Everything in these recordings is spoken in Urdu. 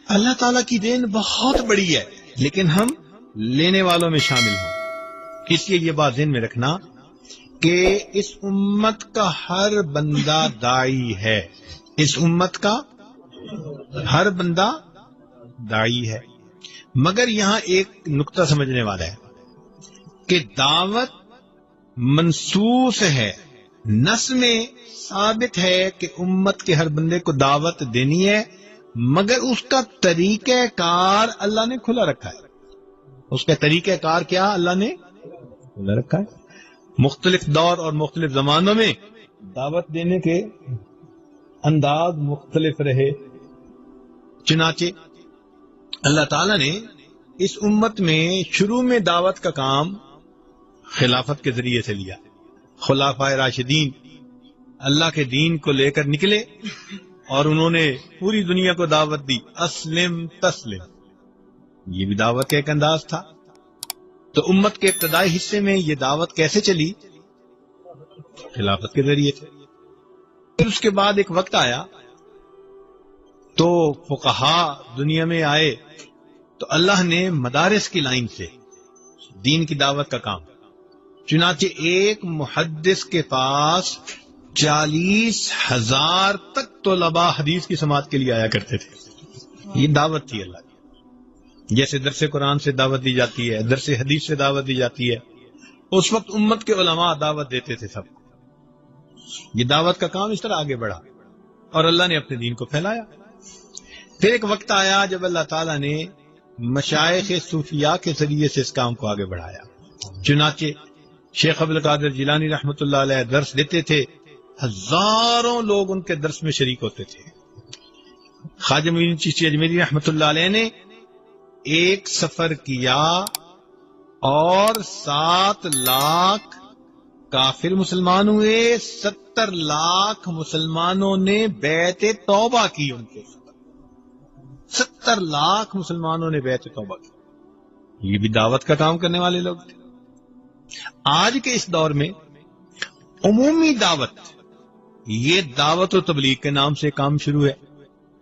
اللہ تعالیٰ کی دین بہت بڑی ہے، لیکن ہم لینے والوں میں شامل ہوں۔ اس لیے یہ بات ذہن میں رکھنا کہ اس امت کا ہر بندہ داعی ہے، اس امت کا ہر بندہ داعی ہے، مگر یہاں ایک نقطہ سمجھنے والا ہے کہ دعوت منصوص ہے، نص میں ثابت ہے کہ امت کے ہر بندے کو دعوت دینی ہے، مگر اس کا طریقہ کار اللہ نے کھلا رکھا ہے۔ اس کا طریقہ کار کیا اللہ نے کھلا رکھا ہے؟ مختلف دور اور مختلف زمانوں میں دعوت دینے کے انداز مختلف رہے، چنانچہ اللہ تعالیٰ نے اس امت میں شروع میں دعوت کا کام خلافت کے ذریعے سے لیا۔ خلفائے راشدین اللہ کے دین کو لے کر نکلے اور انہوں نے پوری دنیا کو دعوت دی، اسلم تسلم، یہ بھی دعوت کا ایک انداز تھا۔ تو امت کے ابتدائی حصے میں یہ دعوت کیسے چلی؟ خلافت کے ذریعے سے۔ پھر اس کے بعد ایک وقت آیا تو فقہا دنیا میں آئے، تو اللہ نے مدارس کی لائن سے دین کی دعوت کا کام، چنانچہ ایک محدث کے پاس 40,000 تک طلباء حدیث کی سماعت کے لیے آیا کرتے تھے۔ یہ دعوت تھی اللہ کی، جیسے درس قرآن سے دعوت دی جاتی ہے، درس حدیث سے دعوت دی جاتی ہے، اس وقت امت کے علماء دعوت دیتے تھے سب کو۔ یہ دعوت کا کام اس طرح آگے بڑھا اور اللہ نے اپنے دین کو پھیلایا۔ پھر ایک وقت آیا جب اللہ تعالیٰ نے مشائخ صوفیاء کے ذریعے سے اس کام کو آگے بڑھایا، چنانچہ شیخ عبد القادر جیلانی رحمۃ اللہ علیہ درس دیتے تھے، ہزاروں لوگ ان کے درس میں شریک ہوتے تھے۔ خواجہ معین چشتی اجمیری رحمۃ اللہ علیہ نے ایک سفر کیا اور 7 لاکھ کافر مسلمان ہوئے، 70 لاکھ مسلمانوں نے بیعت توبہ کی، ان کے 70 لاکھ مسلمانوں نے بیعت توبہ کی۔ یہ بھی دعوت کا کام کرنے والے لوگ تھے۔ آج کے اس دور میں عمومی دعوت، یہ دعوت و تبلیغ کے نام سے کام شروع ہے۔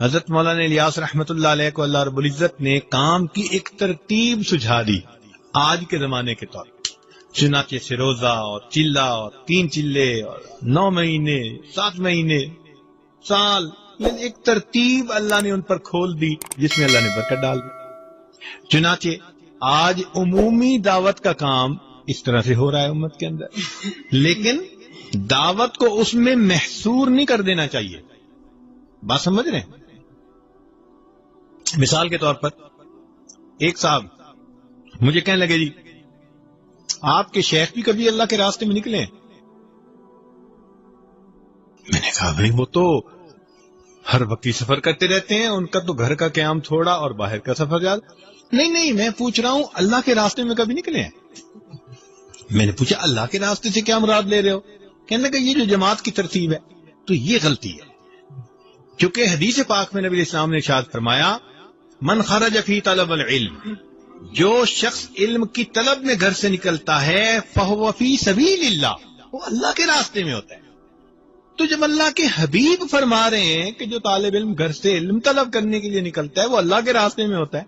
حضرت مولانا الیاس رحمت اللہ علیہ کو اللہ رب العزت نے کام کی ایک ترتیب سجھا دی آج کے زمانے کے طور پر، چنانچہ سے روزہ اور چلہ اور 3 چلے اور 9 مہینے 7 مہینے سال، ایک ترتیب اللہ نے ان پر کھول دی جس میں اللہ نے برکت ڈال دی۔ چنانچہ آج عمومی دعوت کا کام اس طرح سے ہو رہا ہے امت کے اندر، لیکن دعوت کو اس میں محصور نہیں کر دینا چاہیے۔ بات سمجھ رہے ہیں؟ مثال کے طور پر ایک صاحب مجھے کہنے لگے، جی آپ کے شیخ بھی کبھی اللہ کے راستے میں نکلے ہیں؟ میں نے کہا بھائی وہ تو ہر وقت سفر کرتے رہتے ہیں، ان کا تو گھر کا قیام تھوڑا اور باہر کا سفر زیادہ۔ نہیں میں پوچھ رہا ہوں اللہ کے راستے میں کبھی نکلے ہیں؟ میں نے پوچھا اللہ کے راستے سے کیا مراد لے رہے ہو؟ کہنے لگا یہ جو جماعت کی ترتیب ہے تو یہ غلطی ہے، کیونکہ حدیث پاک میں نبی اسلام نے ارشاد فرمایا من خرج فی طلب العلم، جو شخص علم کی طلب میں گھر سے نکلتا ہے فہو فی سبیل اللہ، وہ اللہ کے راستے میں ہوتا ہے۔ تو جب اللہ کے حبیب فرما رہے ہیں کہ جو طالب علم گھر سے علم طلب کرنے کے لیے نکلتا ہے وہ اللہ کے راستے میں ہوتا ہے،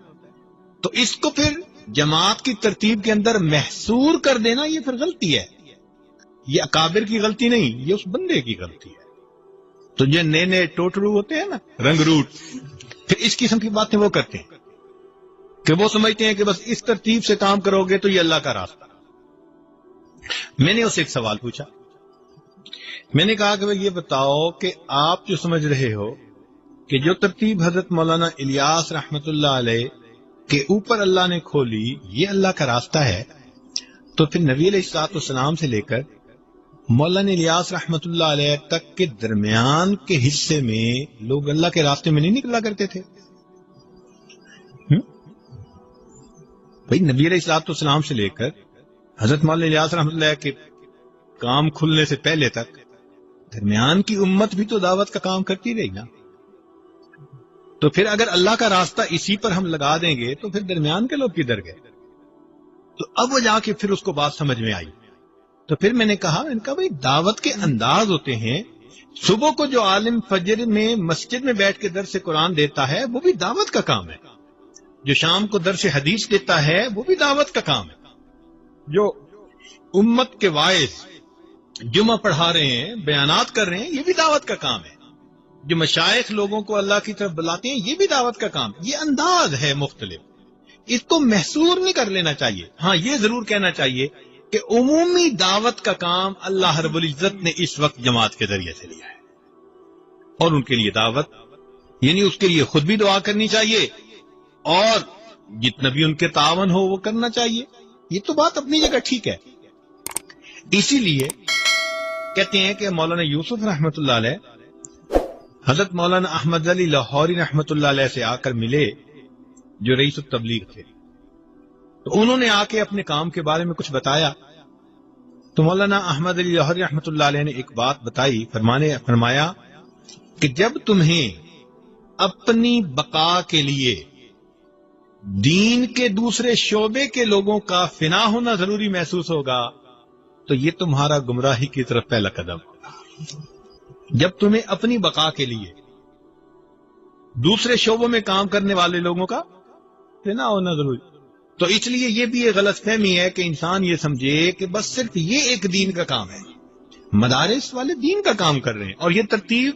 تو اس کو پھر جماعت کی ترتیب کے اندر محصور کر دینا یہ پھر غلطی ہے۔ یہ اکابر کی غلطی نہیں، یہ اس بندے کی غلطی ہے۔ تو جو نئے ٹوٹرو ہوتے ہیں نا، رنگ روٹ، پھر اس قسم کی باتیں وہ کرتے ہیں کہ وہ سمجھتے ہیں کہ بس اس ترتیب سے کام کرو گے تو یہ اللہ کا راستہ۔ میں نے اسے ایک سوال پوچھا، میں نے کہا کہ بھئی یہ بتاؤ کہ آپ جو سمجھ رہے ہو کہ جو ترتیب حضرت مولانا الیاس رحمت اللہ علیہ کے اوپر اللہ نے کھولی یہ اللہ کا راستہ ہے، تو پھر نبی علیہ الصلوۃ والسلام سے لے کر مولانا الیاس رحمت اللہ علیہ تک کے درمیان کے حصے میں لوگ اللہ کے راستے میں نہیں نکلا کرتے تھے؟ بھئی نبی علیہ الصلوۃ والسلام سے لے کر حضرت مولانا الیاس رحمت اللہ کے کام کھلنے سے پہلے تک درمیان کی امت بھی تو دعوت کا کام کرتی رہی نا۔ تو پھر اگر اللہ کا راستہ اسی پر ہم لگا دیں گے تو پھر درمیان کے لوگ کدھر گئے؟ تو اب وہ جا کے پھر اس کو بات سمجھ میں آئی۔ تو پھر میں نے کہا بھئی دعوت کے انداز ہوتے ہیں صبح کو جو عالم فجر میں مسجد میں بیٹھ کے درس قرآن دیتا ہے وہ بھی دعوت کا کام ہے، جو شام کو درس حدیث دیتا ہے وہ بھی دعوت کا کام ہے، جو امت کے واعظ جمعہ پڑھا رہے ہیں، بیانات کر رہے ہیں، یہ بھی دعوت کا کام ہے، جو مشائخ لوگوں کو اللہ کی طرف بلاتے ہیں یہ بھی دعوت کا کام۔ یہ انداز ہے مختلف، اس کو محصور نہیں کر لینا چاہیے۔ ہاں یہ ضرور کہنا چاہیے کہ عمومی دعوت کا کام اللہ رب العزت نے اس وقت جماعت کے ذریعے سے لیا ہے، اور ان کے لیے دعوت یعنی اس کے لیے خود بھی دعا کرنی چاہیے اور جتنا بھی ان کے تعاون ہو وہ کرنا چاہیے۔ یہ تو بات اپنی جگہ ٹھیک ہے۔ اسی لیے کہتے ہیں کہ مولانا یوسف رحمۃ اللہ علیہ حضرت مولانا احمد علی لاہوری رحمۃ اللہ علیہ سے آ کر ملے، جو رئیس التبلیغ تھے، تو انہوں نے آ کے اپنے کام کے بارے میں کچھ بتایا، تو مولانا احمد علی لاہوری رحمۃ اللہ علیہ نے ایک بات بتائی، فرمایا کہ جب تمہیں اپنی بقا کے لیے دین کے دوسرے شعبے کے لوگوں کا فنا ہونا ضروری محسوس ہوگا تو یہ تمہارا گمراہی کی طرف پہلا قدم ہوگا۔ جب تمہیں اپنی بقا کے لیے دوسرے شعبوں میں کام کرنے والے لوگوں کا فنا ہونا ضروری، تو اس لیے یہ بھی ایک غلط فہمی ہے کہ انسان یہ سمجھے کہ بس صرف یہ ایک دین کا کام ہے، مدارس والے دین کا کام کر رہے ہیں، اور یہ ترتیب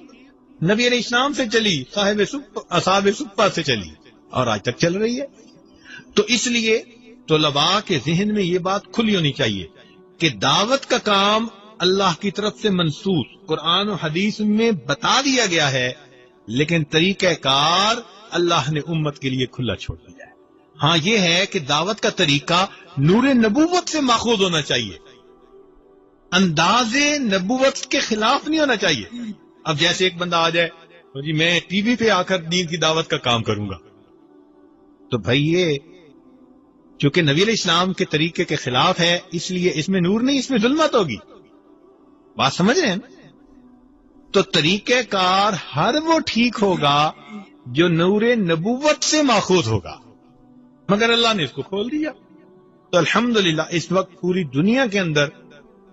نبی علیہ السلام سے چلی، اصحاب صفہ سے چلی اور آج تک چل رہی ہے۔ تو اس لیے طلباء کے ذہن میں یہ بات کھلی ہونی چاہیے کہ دعوت کا کام اللہ کی طرف سے منصوص قرآن و حدیث میں بتا دیا گیا ہے، لیکن طریقہ کار اللہ نے امت کے لیے کھلا چھوڑ دیا ہے۔ ہاں یہ ہے کہ دعوت کا طریقہ نور نبوت سے ماخوذ ہونا چاہیے، انداز نبوت کے خلاف نہیں ہونا چاہیے۔ اب جیسے ایک بندہ آ جائے تو جی میں ٹی وی پہ آ کر دین کی دعوت کا کام کروں گا، تو بھائی یہ چونکہ نبی علیہ السلام کے طریقے کے خلاف ہے، اس لیے اس میں نور نہیں، اس میں ظلمت ہوگی۔ بات سمجھ رہے ہیں نا؟ تو طریقہ کار ہر وہ ٹھیک ہوگا جو نور نبوت سے ماخوذ ہوگا، مگر اللہ نے اس کو کھول دیا۔ تو الحمدللہ اس وقت پوری دنیا کے اندر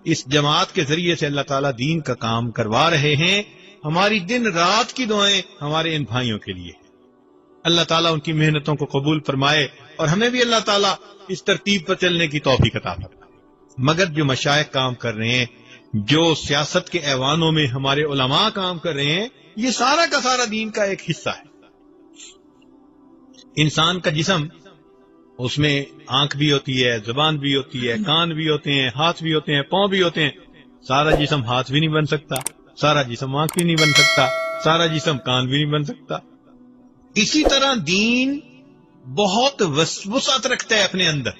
اس جماعت کے ذریعے سے اللہ تعالیٰ دین کا کام کروا رہے ہیں۔ ہماری دن رات کی دعائیں ہمارے ان بھائیوں کے لیے ہیں۔ اللہ تعالیٰ ان کی محنتوں کو قبول فرمائے اور ہمیں بھی اللہ تعالیٰ اس ترتیب پر چلنے کی توفیق عطا فرمائے۔ مگر جو مشائخ کام کر رہے ہیں، جو سیاست کے ایوانوں میں ہمارے علماء کام کر رہے ہیں، یہ سارا کا سارا دین کا ایک حصہ ہے۔ انسان کا جسم، اس میں آنکھ بھی ہوتی ہے، زبان بھی ہوتی ہے، کان بھی ہوتے ہیں، ہاتھ بھی ہوتے ہیں، پاؤں بھی ہوتے ہیں۔ سارا جسم ہاتھ بھی نہیں بن سکتا، سارا جسم آنکھ بھی نہیں بن سکتا، سارا جسم کان بھی نہیں بن سکتا۔ اسی طرح دین بہت وسعت رکھتا ہے اپنے اندر،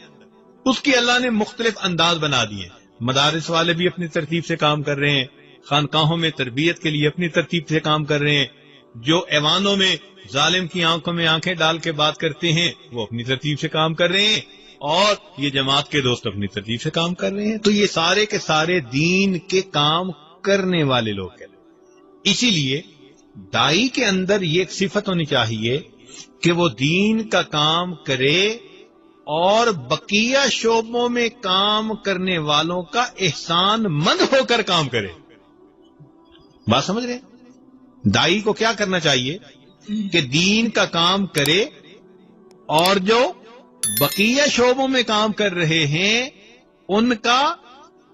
اس کی اللہ نے مختلف انداز بنا دیے۔ مدارس والے بھی اپنی ترتیب سے کام کر رہے ہیں، خانقاہوں میں تربیت کے لیے اپنی ترتیب سے کام کر رہے ہیں، جو ایوانوں میں ظالم کی آنکھوں میں آنکھیں ڈال کے بات کرتے ہیں وہ اپنی ترتیب سے کام کر رہے ہیں، اور یہ جماعت کے دوست اپنی ترتیب سے کام کر رہے ہیں۔ تو یہ سارے کے سارے دین کے کام کرنے والے لوگ ہیں۔ اسی لیے دائی کے اندر یہ ایک صفت ہونی چاہیے کہ وہ دین کا کام کرے اور بقیہ شعبوں میں کام کرنے والوں کا احسان مند ہو کر کام کرے۔ بات سمجھ رہے ہیں؟ دائی کو کیا کرنا چاہیے کہ دین کا کام کرے اور جو بقیہ شعبوں میں کام کر رہے ہیں ان کا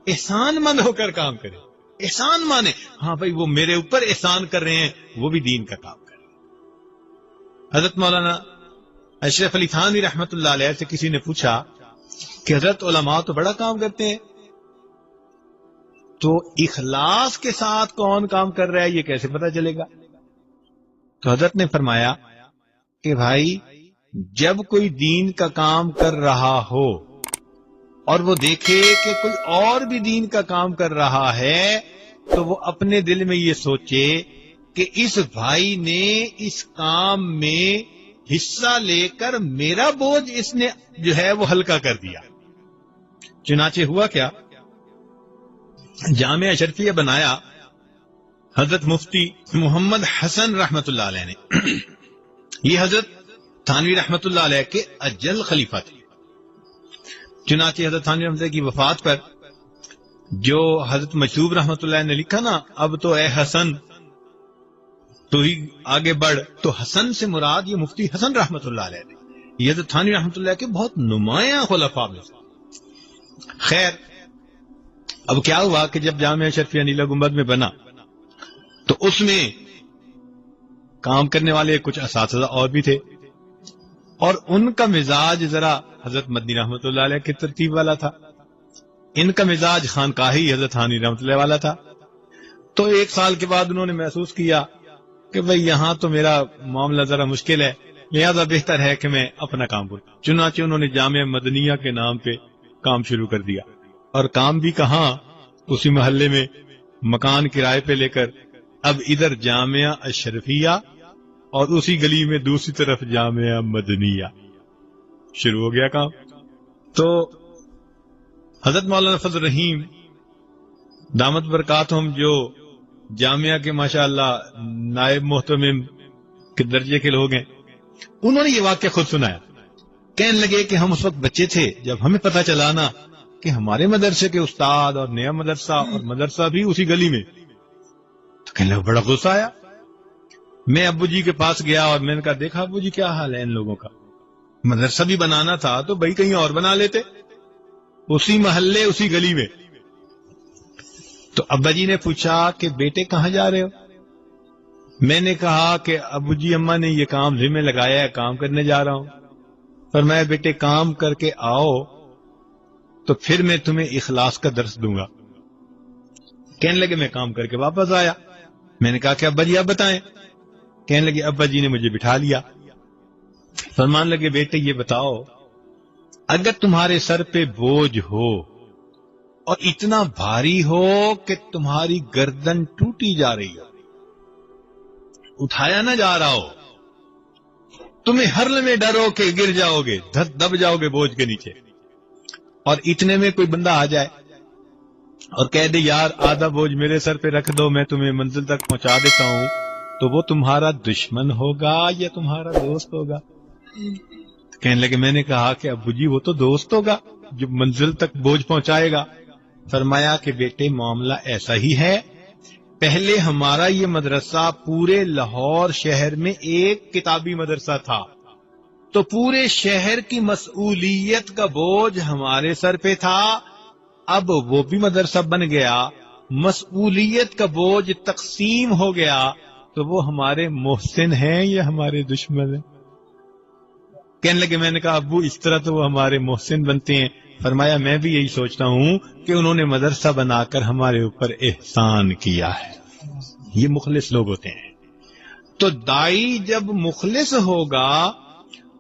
احسان مند ہو کر کام کرے۔ احسان مانے ہاں بھائی وہ میرے اوپر احسان کر رہے ہیں، وہ بھی دین کا کام کرے۔ حضرت مولانا اشرف علی تھانوی رحمت اللہ علیہ سے کسی نے پوچھا کہ حضرت علماء تو بڑا کام کرتے ہیں، تو اخلاص کے ساتھ کون کام کر رہا ہے یہ کیسے پتا چلے گا؟ تو حضرت نے فرمایا کہ بھائی جب کوئی دین کا کام کر رہا ہو اور وہ دیکھے کہ کوئی اور بھی دین کا کام کر رہا ہے تو وہ اپنے دل میں یہ سوچے کہ اس بھائی نے اس کام میں حصہ لے کر میرا بوجھ اس نے جو ہے وہ ہلکا کر دیا۔ چنانچہ ہوا کیا، جامعہ اشرفیہ بنایا حضرت مفتی محمد حسن رحمت اللہ علیہ نے۔ یہ حضرت تھانوی رحمت اللہ علیہ کے اجل خلیفہ تھے۔ چنانچہ حضرت تھانوی رحمت اللہ کی وفات پر جو حضرت مشہوب رحمۃ اللہ نے لکھا نا، اب تو اے حسن تو ہی آگے بڑھ، تو حسن سے مراد یہ مفتی حسن رحمۃ اللہ علیہ نے، یہ حضرت تھانوی رحمۃ اللہ کے بہت نمایاں خلفاء میں سے۔ خیر، اب کیا ہوا کہ جب جامعہ اشرفیہ نیلا گنبد میں بنا تو اس میں کام کرنے والے کچھ اساتذہ اور بھی تھے، اور ان کا مزاج ذرا حضرت مدنی رحمۃ اللہ علیہ کی ترتیب والا تھا، ان کا مزاج خانقاہی حضرت تھانوی رحمۃ اللہ والا تھا۔ تو ایک سال کے بعد انہوں نے محسوس کیا کہ بھئی یہاں تو میرا معاملہ ذرا مشکل ہے، لہذا بہتر ہے کہ میں اپنا کام کروں۔ چنانچہ انہوں نے جامعہ مدنیہ کے نام پہ کام شروع کر دیا، اور کام بھی کہاں، اسی محلے میں مکان کرائے پہ لے کر اب ادھر جامعہ اشرفیہ اور اسی گلی میں دوسری طرف جامعہ مدنیہ شروع ہو گیا کام۔ تو حضرت مولانا فضل الرحیم دامت برکاتہم جو جامعہ کے ماشاءاللہ نائب محتمم کے درجے کے لوگ ہیں، انہوں نے یہ واقعہ خود سنایا۔ کہنے لگے کہ ہم اس وقت بچے تھے جب ہمیں پتہ چلا نا کہ ہمارے مدرسے کے استاد اور نیا مدرسہ اور مدرسہ بھی اسی گلی میں، تو کہنے لگے بڑا غصہ آیا۔ میں ابو جی کے پاس گیا اور میں نے کہا دیکھا ابو جی کیا حال ہے ان لوگوں کا، مدرسہ بھی بنانا تھا تو بھائی کہیں اور بنا لیتے، اسی محلے اسی گلی میں۔ تو ابا جی نے پوچھا کہ بیٹے کہاں جا رہے ہو؟ میں نے کہا کہ ابو جی اماں نے یہ کام ذمہ لگایا ہے، کام کرنے جا رہا ہوں۔ فرمایا بیٹے کام کر کے آؤ تو پھر میں تمہیں اخلاص کا درس دوں گا۔ کہنے لگے میں کام کر کے واپس آیا، میں نے کہا کہ ابا جی آپ بتائیں۔ کہنے لگے ابا جی نے مجھے بٹھا لیا، فرمان لگے بیٹے یہ بتاؤ، اگر تمہارے سر پہ بوجھ ہو اور اتنا بھاری ہو کہ تمہاری گردن ٹوٹی جا رہی ہو، اٹھایا نہ جا رہا ہو، تمہیں ہر لمحے ڈر ہو کہ گر جاؤ گے، دب جاؤ گے بوجھ کے نیچے، اور اتنے میں کوئی بندہ آ جائے اور کہہ دے یار آدھا بوجھ میرے سر پہ رکھ دو میں تمہیں منزل تک پہنچا دیتا ہوں، تو وہ تمہارا دشمن ہوگا یا تمہارا دوست ہوگا؟ کہنے لگے میں نے کہا کہ ابو جی وہ تو دوست ہوگا جو منزل تک بوجھ پہنچائے گا۔ فرمایا کہ بیٹے معاملہ ایسا ہی ہے، پہلے ہمارا یہ مدرسہ پورے لاہور شہر میں ایک کتابی مدرسہ تھا، تو پورے شہر کی مسئولیت کا بوجھ ہمارے سر پہ تھا، اب وہ بھی مدرسہ بن گیا، مسئولیت کا بوجھ تقسیم ہو گیا، تو وہ ہمارے محسن ہیں یا ہمارے دشمن ہیں؟ کہنے لگے میں نے کہا ابو اس طرح تو وہ ہمارے محسن بنتے ہیں۔ فرمایا میں بھی یہی سوچتا ہوں کہ انہوں نے مدرسہ بنا کر ہمارے اوپر احسان کیا ہے، یہ مخلص لوگ ہوتے ہیں۔ تو دائی جب مخلص ہوگا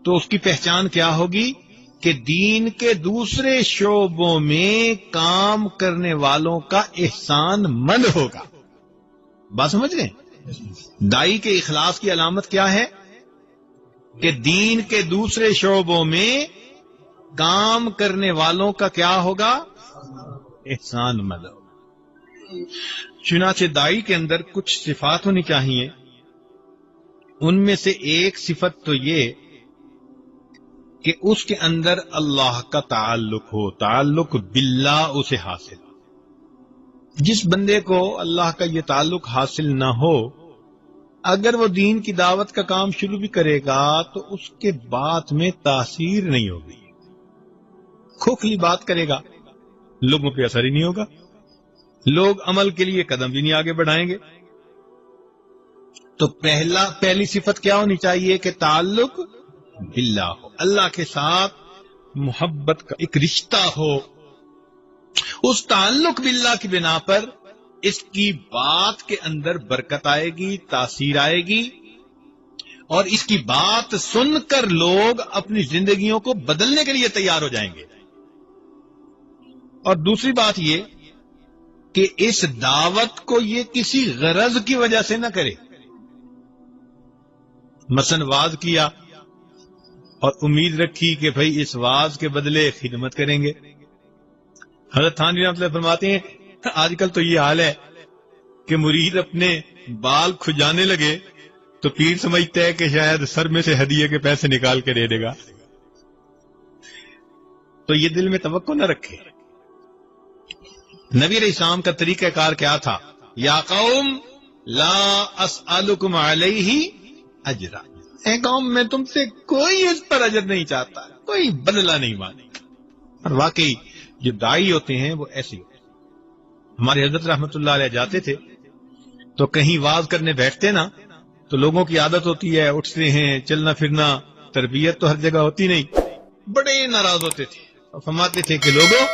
تو اس کی پہچان کیا ہوگی کہ دین کے دوسرے شعبوں میں کام کرنے والوں کا احسان مند ہوگا۔ بات سمجھ رہے ہیں؟ دائی کے اخلاص کی علامت کیا ہے کہ دین کے دوسرے شعبوں میں کام کرنے والوں کا کیا ہوگا؟ احسان مند ہوگا۔ چنانچہ دائی کے اندر کچھ صفات ہونی چاہیے، ان میں سے ایک صفت تو یہ کہ اس کے اندر اللہ کا تعلق ہو، تعلق باللہ اسے حاصل۔ جس بندے کو اللہ کا یہ تعلق حاصل نہ ہو، اگر وہ دین کی دعوت کا کام شروع بھی کرے گا تو اس کے بات میں تاثیر نہیں ہوگی، کھوکھلی بات کرے گا، لوگوں پہ اثر ہی نہیں ہوگا، لوگ عمل کے لیے قدم بھی نہیں آگے بڑھائیں گے۔ تو پہلی صفت کیا ہونی چاہیے کہ تعلق باللہ ہو، اللہ کے ساتھ محبت کا ایک رشتہ ہو۔ اس تعلق باللہ کی بنا پر اس کی بات کے اندر برکت آئے گی، تاثیر آئے گی، اور اس کی بات سن کر لوگ اپنی زندگیوں کو بدلنے کے لیے تیار ہو جائیں گے۔ اور دوسری بات یہ کہ اس دعوت کو یہ کسی غرض کی وجہ سے نہ کرے، مثلا واز کیا اور امید رکھی کہ بھئی اس واز کے بدلے خدمت کریں گے۔ حضرت تھانوی رحمۃ اللہ فرماتے ہیں آج کل تو یہ حال ہے کہ مرید اپنے بال کھجانے لگے تو پیر سمجھتا ہے کہ شاید سر میں سے ہدیے کے پیسے نکال کے دے دے گا۔ تو یہ دل میں توقع نہ رکھے، نبی علیہ السلام کا طریقہ کار کیا تھا؟ یا قوم لا اسألکم علیہ اجرا، اے قوم میں تم سے کوئی اس پر اجر نہیں چاہتا، کوئی بدلہ نہیں مانگتا۔ اور واقعی جو داعی ہوتے ہیں وہ ایسے ہوتے ہیں۔ ہمارے حضرت رحمت اللہ علیہ جاتے تھے تو کہیں واز کرنے بیٹھتے نا تو لوگوں کی عادت ہوتی ہے اٹھتے ہیں، چلنا پھرنا، تربیت تو ہر جگہ ہوتی نہیں، بڑے ناراض ہوتے تھے اور فرماتے تھے کہ لوگوں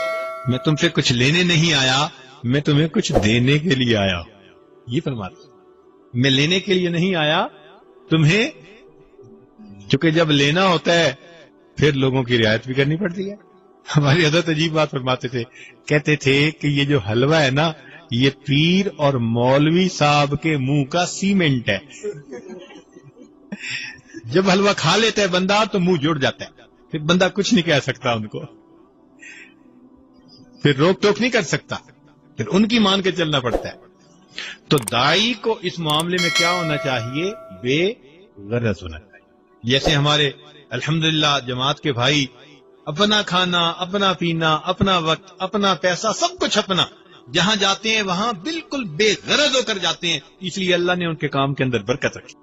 میں تم سے کچھ لینے نہیں آیا، میں تمہیں کچھ دینے کے لیے آیا ہوں۔ یہ فرماتے میں لینے کے لیے نہیں آیا تمہیں، چونکہ جب لینا ہوتا ہے پھر لوگوں کی رعایت بھی کرنی پڑتی ہے۔ ہماری حضرت عجیب بات فرماتے تھے، کہتے تھے کہ یہ جو حلوہ ہے نا یہ پیر اور مولوی صاحب کے منہ کا سیمنٹ ہے، جب حلوہ کھا لیتا ہے بندہ تو منہ جڑ جاتا ہے، پھر بندہ کچھ نہیں کہہ سکتا، ان کو پھر روک ٹوک نہیں کر سکتا، پھر ان کی مان کے چلنا پڑتا ہے۔ تو داعی کو اس معاملے میں کیا ہونا چاہیے؟ بے غرض ہونا چاہیے۔ جیسے ہمارے الحمدللہ جماعت کے بھائی اپنا کھانا، اپنا پینا، اپنا وقت، اپنا پیسہ، سب کچھ اپنا، جہاں جاتے ہیں وہاں بالکل بے غرض ہو کر جاتے ہیں، اس لیے اللہ نے ان کے کام کے اندر برکت رکھی۔